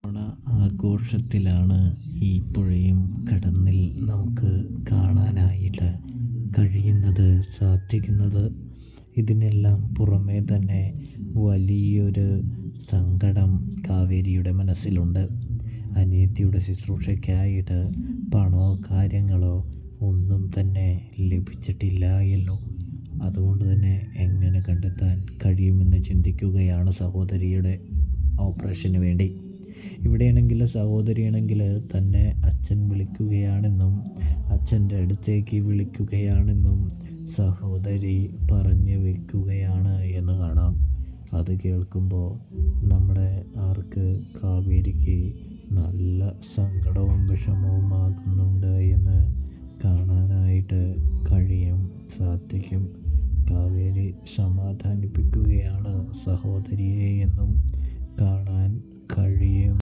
ഓണ ആഘോഷത്തിലാണ് ഈ പുഴയും കടന്നിൽ നമുക്ക് കാണാനായിട്ട് കഴിയുന്നത്, സാധിക്കുന്നത്. ഇതിനെല്ലാം പുറമേ തന്നെ വലിയൊരു സങ്കടം കാവേരിയുടെ മനസ്സിലുണ്ട്. അനിയത്തിയുടെ ശുശ്രൂഷയ്ക്കായിട്ട് പണമോ കാര്യങ്ങളോ ഒന്നും തന്നെ ലഭിച്ചിട്ടില്ലായല്ലോ. അതുകൊണ്ട് തന്നെ എങ്ങനെ കണ്ടെത്താൻ കഴിയുമെന്ന് ചിന്തിക്കുകയാണ് സഹോദരിയുടെ ഓപ്പറേഷന് വേണ്ടി. ഇവിടെയാണെങ്കിൽ സഹോദരിയാണെങ്കിൽ തന്നെ അച്ഛൻ വിളിക്കുകയാണെന്നും അച്ഛൻ്റെ അടുത്തേക്ക് വിളിക്കുകയാണെന്നും സഹോദരി പറഞ്ഞു വെക്കുകയാണ് എന്ന് കാണാം. അത് കേൾക്കുമ്പോൾ നമ്മുടെ കാവേരിക്ക് നല്ല സങ്കടവും വിഷമവും ആകുന്നുണ്ട് എന്ന് കാണാനായിട്ട് സാധിക്കും. കാവേരി സമാധാനിപ്പിക്കുകയാണ് സഹോദരിയെ എന്നും കാണാൻ കഴിയും.